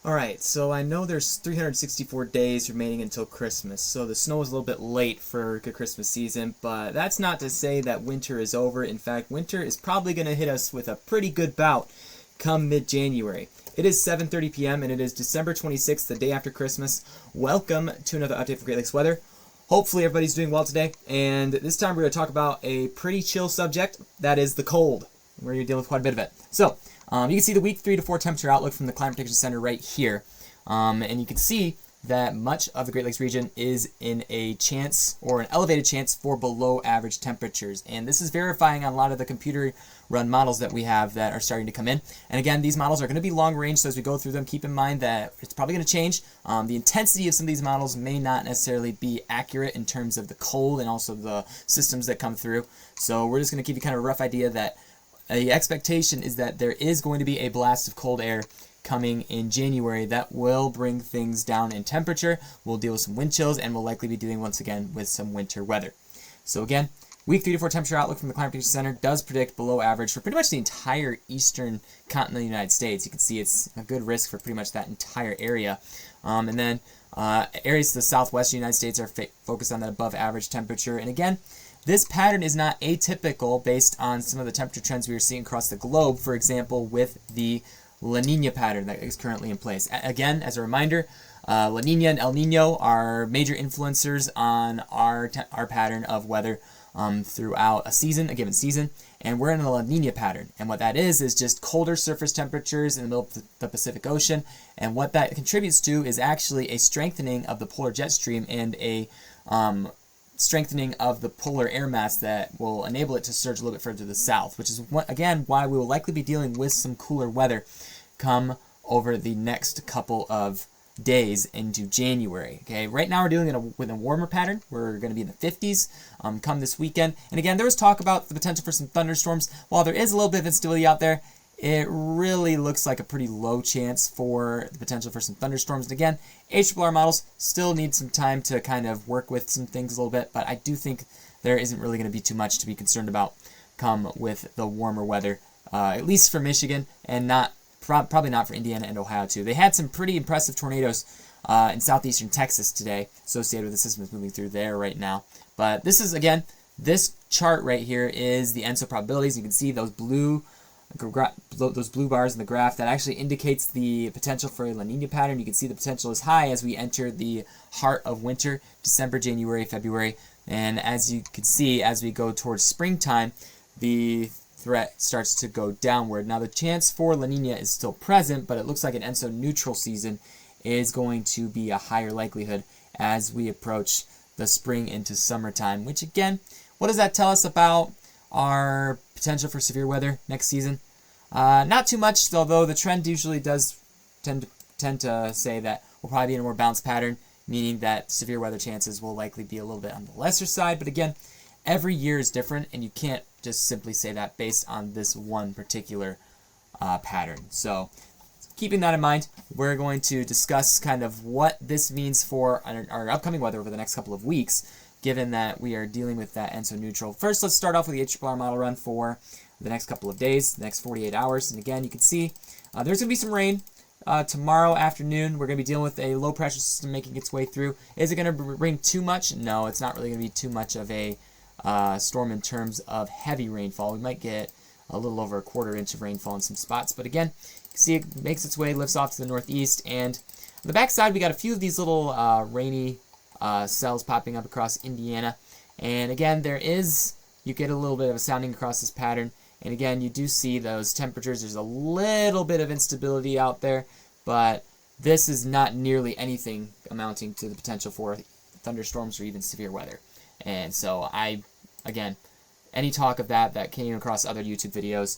Alright, so I know there's 364 days remaining until Christmas, so the snow is a little bit late for a good Christmas season, but that's not to say that winter is over. In fact, winter is probably going to hit us with a pretty good bout come mid-January. It is 7:30 p.m. and it is December 26th, the day after Christmas. Welcome to another update for Great Lakes weather. Hopefully everybody's doing well today, and this time we're going to talk about a pretty chill subject, that is the cold. We're going to deal with quite a bit of it. So, you can see the week 3 to 4 temperature outlook from the Climate Prediction Center right here. And you can see that much of the Great Lakes region is in a chance, or an elevated chance, for below average temperatures. And this is verifying on a lot of the computer run models that we have that are starting to come in. And again, these models are going to be long range, so as we go through them, keep in mind that it's probably going to change. The intensity of some of these models may not necessarily be accurate in terms of the cold and also the systems that come through. So we're just going to give you kind of a rough idea that the expectation is that there is going to be a blast of cold air coming in January that will bring things down in temperature. We'll deal with some wind chills, and we'll likely be dealing once again with some winter weather. So again, week 3 to 4 temperature outlook from the Climate Prediction Center does predict below average for pretty much the entire eastern continental United States. You can see it's a good risk for pretty much that entire area. And then areas to the southwestern United States are focused on that above average temperature. And again, this pattern is not atypical based on some of the temperature trends we are seeing across the globe, for example, with the La Nina pattern that is currently in place. Again, as a reminder, La Nina and El Nino are major influencers on our pattern of weather throughout a given season, and we're in a La Nina pattern. And what that is just colder surface temperatures in the middle of the Pacific Ocean, and what that contributes to is actually a strengthening of the polar jet stream and a strengthening of the polar air mass that will enable it to surge a little bit further to the south, which is, again, why we will likely be dealing with some cooler weather come over the next couple of days into January. Okay, right now we're dealing with a warmer pattern. We're going to be in the 50s come this weekend. And again, there was talk about the potential for some thunderstorms. While there is a little bit of instability out there, it really looks like a pretty low chance for the potential for some thunderstorms. And again, HRRR models still need some time to kind of work with some things a little bit, but I do think there isn't really going to be too much to be concerned about come with the warmer weather, at least for Michigan, and probably not for Indiana and Ohio too. They had some pretty impressive tornadoes in southeastern Texas today associated with the system that's moving through there right now. But this is, again, this chart right here is the ENSO probabilities. You can see those blue bars in the graph that actually indicates the potential for a La Nina pattern. You can see the potential is high as we enter the heart of winter, December, January, February. And as you can see, as we go towards springtime, the threat starts to go downward. Now the chance for La Nina is still present, but it looks like an ENSO neutral season is going to be a higher likelihood as we approach the spring into summertime, which again, what does that tell us about our potential for severe weather next season? Not too much, although the trend usually does tend to say that we'll probably be in a more balanced pattern, meaning that severe weather chances will likely be a little bit on the lesser side. But again, every year is different, and you can't just simply say that based on this one particular pattern. So keeping that in mind, we're going to discuss kind of what this means for our upcoming weather over the next couple of weeks, given that we are dealing with that ENSO neutral. First, let's start off with the HRRR model run for the next couple of days, the next 48 hours. And again, you can see there's going to be some rain tomorrow afternoon. We're going to be dealing with a low pressure system making its way through. Is it going to bring too much? No, it's not really going to be too much of a storm in terms of heavy rainfall. We might get a little over a quarter inch of rainfall in some spots. But again, you can see it makes its way, lifts off to the northeast. And on the backside, we got a few of these little rainy cells popping up across Indiana. And again, you get a little bit of a sounding across this pattern. And again, you do see those temperatures. There's a little bit of instability out there, but this is not nearly anything amounting to the potential for thunderstorms or even severe weather. And so again, any talk of that came across other YouTube videos,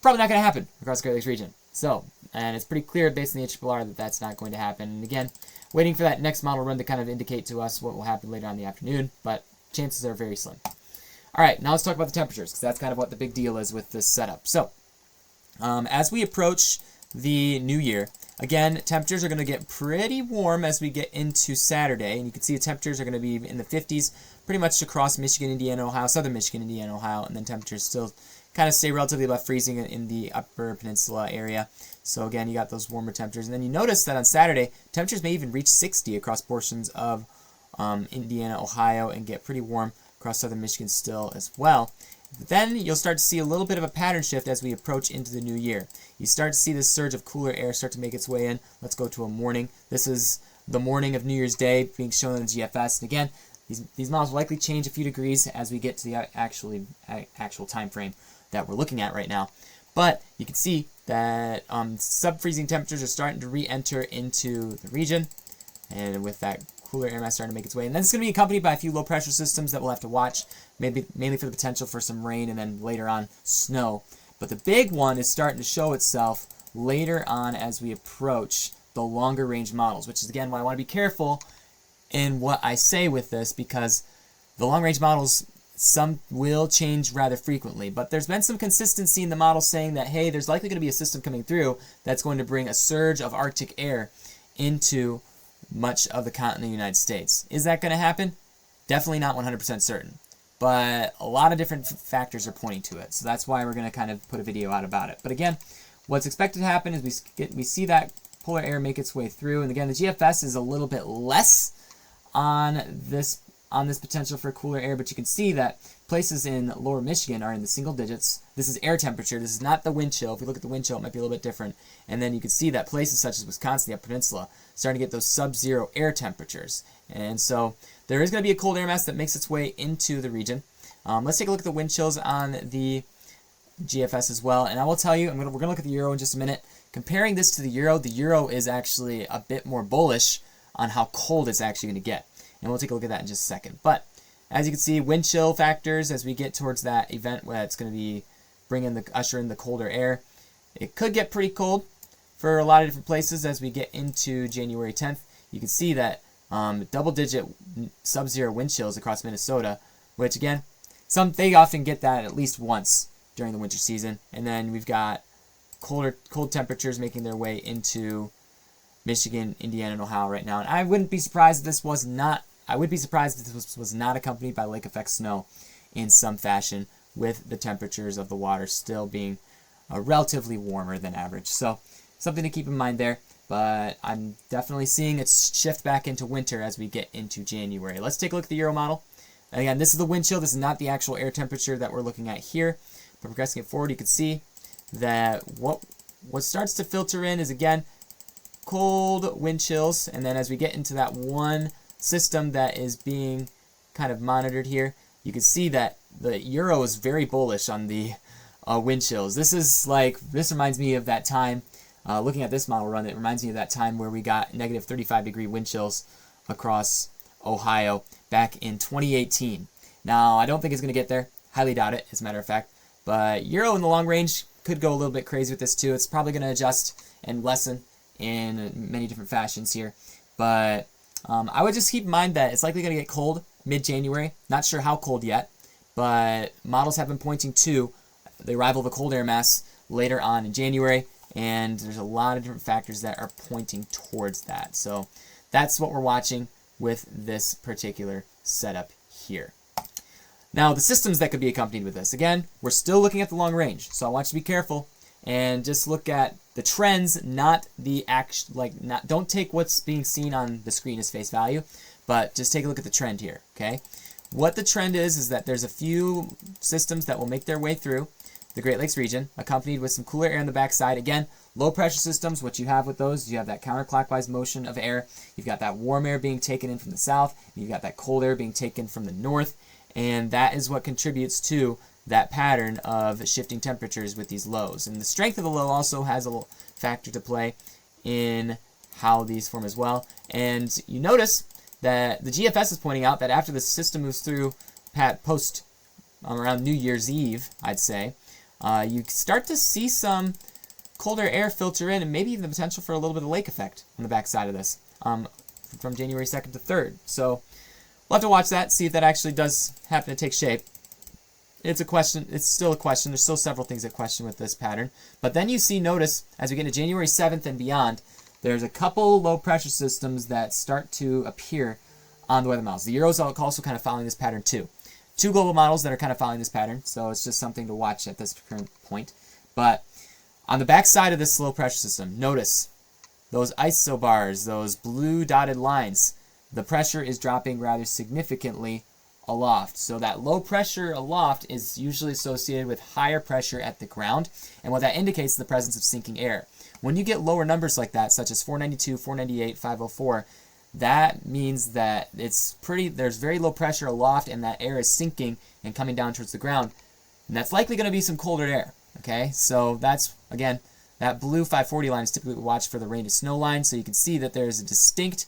probably not going to happen across the Great Lakes region. So, and it's pretty clear based on the HRRR that that's not going to happen. And again, waiting for that next model run to kind of indicate to us what will happen later on in the afternoon, but chances are very slim. All right, now let's talk about the temperatures, because that's kind of what the big deal is with this setup. So, as we approach the new year, again, temperatures are going to get pretty warm as we get into Saturday, and you can see the temperatures are going to be in the 50s pretty much across Michigan, Indiana, Ohio, southern Michigan, Indiana, Ohio, and then temperatures still kind of stay relatively above freezing in the upper peninsula area. So again, you got those warmer temperatures. And then you notice that on Saturday, temperatures may even reach 60 across portions of Indiana, Ohio, and get pretty warm across southern Michigan still as well. But then you'll start to see a little bit of a pattern shift as we approach into the new year. You start to see this surge of cooler air start to make its way in. Let's go to a morning. This is the morning of New Year's Day being shown in the GFS. And again, these models will likely change a few degrees as we get to the actual time frame that we're looking at right now. But you can see that sub-freezing temperatures are starting to re-enter into the region, and with that cooler air mass starting to make its way. And then it's going to be accompanied by a few low-pressure systems that we'll have to watch, mainly for the potential for some rain and then later on snow. But the big one is starting to show itself later on as we approach the longer range models, which is, again, why I want to be careful in what I say with this, because the long range models, some will change rather frequently, but there's been some consistency in the model saying that, hey, there's likely going to be a system coming through that's going to bring a surge of Arctic air into much of the continent of the United States. Is that going to happen? Definitely not 100% certain, but a lot of different factors are pointing to it, so that's why we're going to kind of put a video out about it. But again, what's expected to happen is we see that polar air make its way through, and again, the GFS is a little bit less on this potential for cooler air, but you can see that places in lower Michigan are in the single digits. This is air temperature. This is not the wind chill. If we look at the wind chill, it might be a little bit different. And then you can see that places such as Wisconsin, the Upper Peninsula, starting to get those sub-zero air temperatures. And so there is going to be a cold air mass that makes its way into the region. Let's take a look at the wind chills on the GFS as well. And I will tell you, we're going to look at the Euro in just a minute. Comparing this to the Euro is actually a bit more bullish on how cold it's actually going to get. And we'll take a look at that in just a second. But as you can see, wind chill factors as we get towards that event where it's going to be usher in the colder air. It could get pretty cold for a lot of different places as we get into January 10th. You can see that double-digit sub-zero wind chills across Minnesota, which again, they often get that at least once during the winter season. And then we've got cold temperatures making their way into Michigan, Indiana, and Ohio right now. And I wouldn't be surprised if this was not. I would be surprised if this was not accompanied by lake effect snow in some fashion, with the temperatures of the water still being relatively warmer than average. So something to keep in mind there. But I'm definitely seeing it shift back into winter as we get into January. Let's take a look at the Euro model. And again, this is the wind chill. This is not the actual air temperature that we're looking at here. But progressing it forward, you can see that what starts to filter in is, again, cold wind chills. And then as we get into that one system that is being kind of monitored here, you can see that the Euro is very bullish on the wind chills. This reminds me of that time, looking at this model run, it reminds me of that time where we got negative 35-degree wind chills across Ohio back in 2018. Now, I don't think it's going to get there. Highly doubt it, as a matter of fact. But Euro in the long range could go a little bit crazy with this too. It's probably going to adjust and lessen in many different fashions here. But I would just keep in mind that it's likely going to get cold mid-January. Not sure how cold yet, but models have been pointing to the arrival of a cold air mass later on in January, and there's a lot of different factors that are pointing towards that. So that's what we're watching with this particular setup here. Now, the systems that could be accompanied with this. Again, we're still looking at the long range, so I want you to be careful and just look at the trends, not the don't take what's being seen on the screen as face value, but just take a look at the trend here, okay? What the trend is that there's a few systems that will make their way through the Great Lakes region, accompanied with some cooler air on the backside. Again, low pressure systems, what you have with those, you have that counterclockwise motion of air. You've got that warm air being taken in from the south, and you've got that cold air being taken from the north, and that is what contributes to that pattern of shifting temperatures with these lows. And the strength of the low also has a little factor to play in how these form as well. And you notice that the GFS is pointing out that after the system moves through post around New Year's Eve, I'd say, you start to see some colder air filter in, and maybe even the potential for a little bit of lake effect on the backside of this from January 2nd to 3rd. So we'll have to watch that, see if that actually does happen to take shape. It's a question. It's still a question. There's still several things that question with this pattern. But then notice, as we get into January 7th and beyond, there's a couple low-pressure systems that start to appear on the weather models. The Euro's also kind of following this pattern too. Two global models that are kind of following this pattern, so it's just something to watch at this current point. But On the back side of this low pressure system, notice those isobars, those blue dotted lines. The pressure is dropping rather significantly aloft. So that low pressure aloft is usually associated with higher pressure at the ground, and what that indicates is the presence of sinking air. When you get lower numbers like that, such as 492, 498, 504, that means that there's very low pressure aloft and that air is sinking and coming down towards the ground. And that's likely going to be some colder air. Okay, so that's, again, that blue 540 line is typically watched for the rain to snow line, so you can see that there is a distinct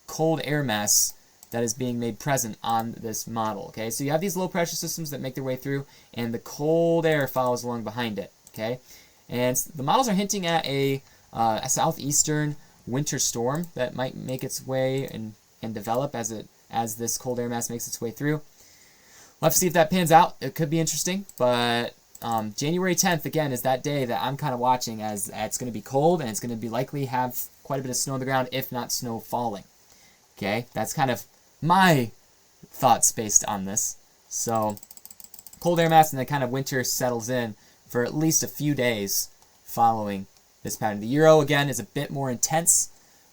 cold air mass that is being made present on this model. Okay, so you have these low pressure systems that make their way through, and the cold air follows along behind it. Okay, and the models are hinting at a southeastern winter storm that might make its way and develop as this cold air mass makes its way through. We'll have to see if that pans out. It could be interesting, but January 10th, again, is that day that I'm kind of watching, as it's going to be cold and it's going to be likely have quite a bit of snow on the ground, if not snow falling. Okay, that's kind of my thoughts based on this. So, cold air mass and then kind of winter settles in for at least a few days following this pattern. The Euro, again, is a bit more intense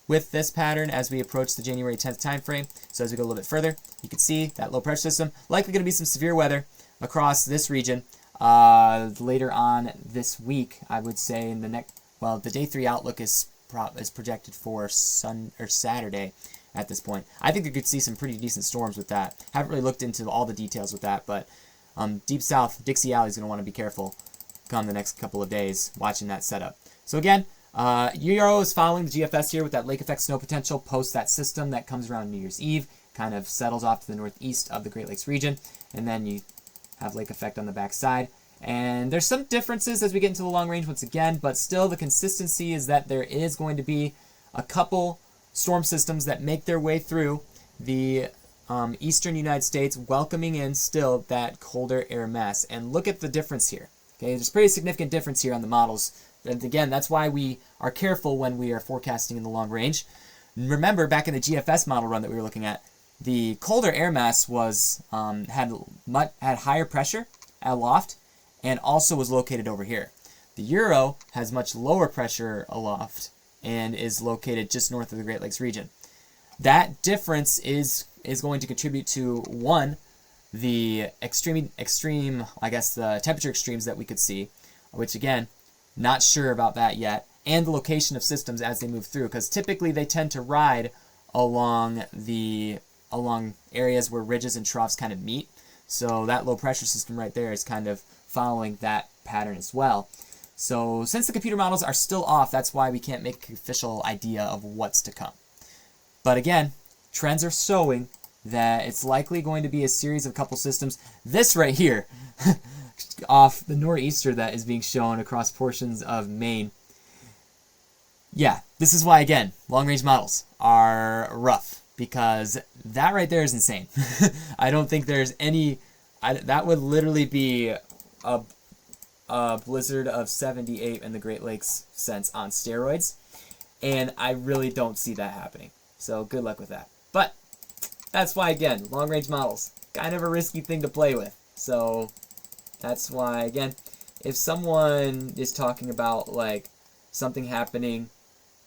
with this pattern as we approach the January 10th time frame. So as we go a little bit further, you can see that low pressure system, likely going to be some severe weather across this region later on this week. I would say in the the day 3 outlook is projected for Saturday at this point. I think we could see some pretty decent storms with that. Haven't really looked into all the details with that, but deep south, Dixie Alley is going to want to be careful come the next couple of days watching that setup. So again, Euro is following the GFS here with that lake effect snow potential post that system that comes around New Year's Eve, kind of settles off to the northeast of the Great Lakes region, and then you have lake effect on the back side. And there's some differences as we get into the long range once again, but still the consistency is that there is going to be a couple storm systems that make their way through the eastern United States, welcoming in still that colder air mass. And look at the difference here. Okay, there's a pretty significant difference here on the models. And again, that's why we are careful when we are forecasting in the long range. Remember, back in the GFS model run that we were looking at, the colder air mass was had higher pressure aloft and also was located over here. The Euro has much lower pressure aloft and is located just north of the Great Lakes region. That difference is going to contribute to, one, the extreme, I guess, the temperature extremes that we could see, which again, not sure about that yet, and the location of systems as they move through, because typically they tend to ride along areas where ridges and troughs kind of meet. So that low pressure system right there is kind of following that pattern as well. So since the computer models are still off, that's why we can't make an official idea of what's to come. But again, trends are showing that it's likely going to be a series of couple systems. This right here, off the nor'easter that is being shown across portions of Maine. Yeah, this is why, again, long-range models are rough, because that right there is insane. I don't think there's any... that would literally be a blizzard of 78 in the Great Lakes sense on steroids, and I really don't see that happening. So good luck with that. But that's why, again, long-range models, kind of a risky thing to play with. So that's why, again, if someone is talking about like something happening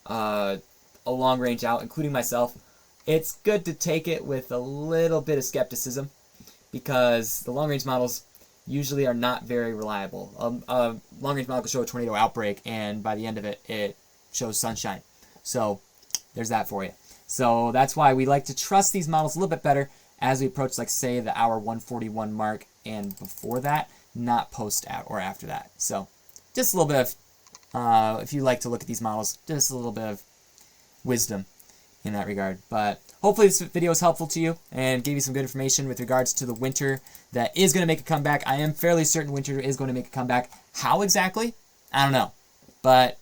a long range out, including myself, it's good to take it with a little bit of skepticism, because the long range models usually are not very reliable. A long range model can show a tornado outbreak, and by the end of it, it shows sunshine. So there's that for you. So that's why we like to trust these models a little bit better as we approach, like, say, the hour 141 mark and before that, not post or after that. So just a little bit of, if you like to look at these models, just a little bit of wisdom in that regard. But hopefully this video is helpful to you and gave you some good information with regards to the winter that is going to make a comeback. I am fairly certain winter is going to make a comeback. How exactly? I don't know, but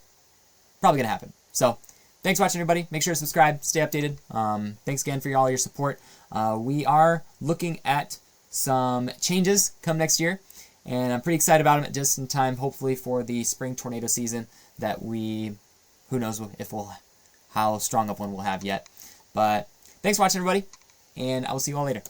probably going to happen. So thanks for watching, everybody. Make sure to subscribe, stay updated. Thanks again for all your support. We are looking at some changes come next year, and I'm pretty excited about them, just in time, hopefully, for the spring tornado season that who knows if how strong of one we'll have yet. But thanks for watching, everybody, and I will see you all later.